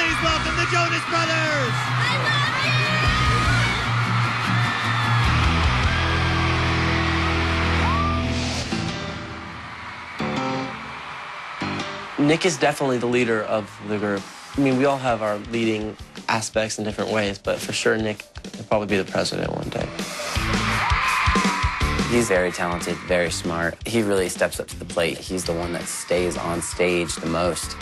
Please welcome the Jonas Brothers! Nick is definitely the leader of the group. I mean, we all have our leading aspects in different ways, but for sure Nick will probably be the president one day. He's very talented, very smart. He really steps up to the plate. He's the one that stays on stage the most.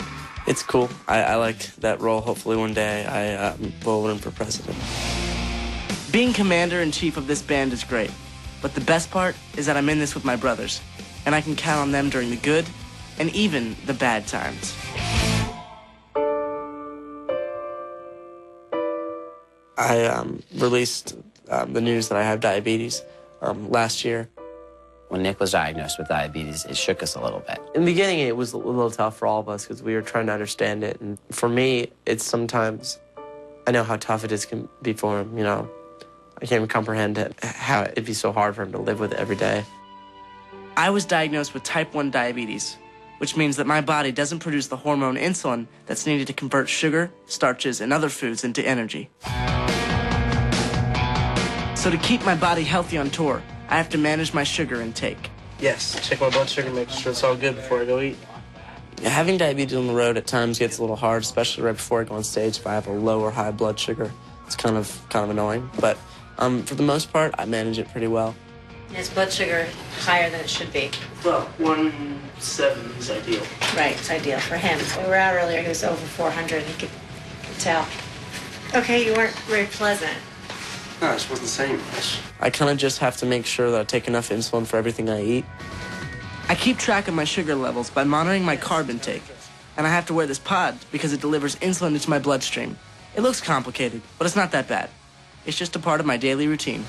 It's cool. I like that role. Hopefully one day I will run for president. Being commander-in-chief of this band is great, but the best part is that I'm in this with my brothers, and I can count on them during the good and even the bad times. I released the news that I have diabetes last year. When Nick was diagnosed with diabetes, it shook us a little bit. In the beginning, it was a little tough for all of us because we were trying to understand it. And for me, it's sometimes, I know how tough it is can be for him, you know. I can't even comprehend it, how it'd be so hard for him to live with it every day. I was diagnosed with type 1 diabetes, which means that my body doesn't produce the hormone insulin that's needed to convert sugar, starches, and other foods into energy. So to keep my body healthy on tour, I have to manage my sugar intake. Yes, check my blood sugar, make sure it's all good before I go eat. Having diabetes on the road at times gets a little hard, especially right before I go on stage. If I have a low or high blood sugar, it's kind of annoying. But for the most part, I manage it pretty well. His blood sugar higher than it should be. Well, 170 is ideal. Right, it's ideal for him. We were out earlier, he was over 400, he could tell. Okay, you weren't very pleasant. No, I just wasn't saying much. I kind of just have to make sure that I take enough insulin for everything I eat. I keep track of my sugar levels by monitoring my carb intake, and I have to wear this pod because it delivers insulin into my bloodstream. It looks complicated, but it's not that bad. It's just a part of my daily routine.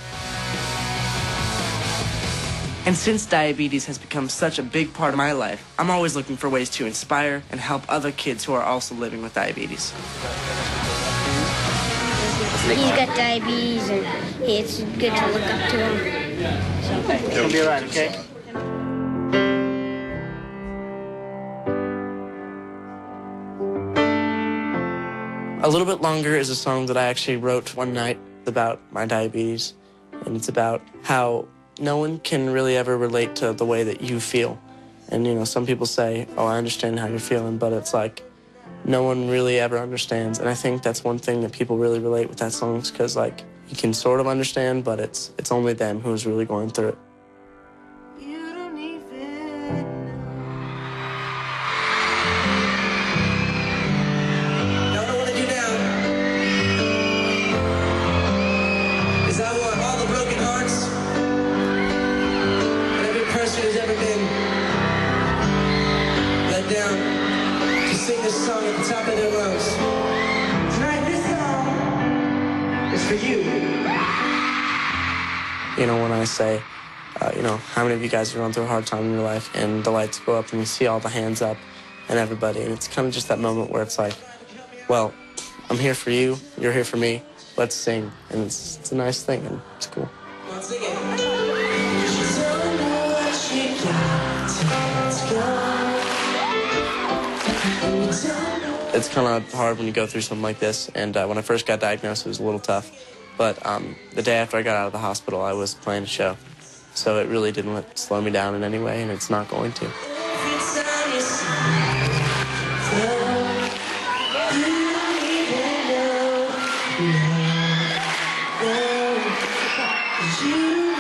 And since diabetes has become such a big part of my life, I'm always looking for ways to inspire and help other kids who are also living with diabetes. He's got diabetes, and it's good to look up to him. You'll be all right, okay? A Little Bit Longer is a song that I actually wrote one night about my diabetes, and it's about how no one can really ever relate to the way that you feel. And, you know, some people say, oh, I understand how you're feeling, but it's like no one really ever understands. And I think that's one thing that people really relate with that song, because, like, you can sort of understand, but it's only them who's really going through it. Who's ever been let down to sing this song at the top of their lungs. Tonight, this song is for you. You know, when I say, you know, how many of you guys are going through a hard time in your life, and the lights go up and you see all the hands up and everybody, and it's kind of just that moment where it's like, well, I'm here for you, you're here for me, let's sing. And it's a nice thing, and it's cool. Once again. It's kind of hard when you go through something like this, and when I first got diagnosed, it was a little tough. But the day after I got out of the hospital, I was playing a show. So it really didn't slow me down in any way, and it's not going to. You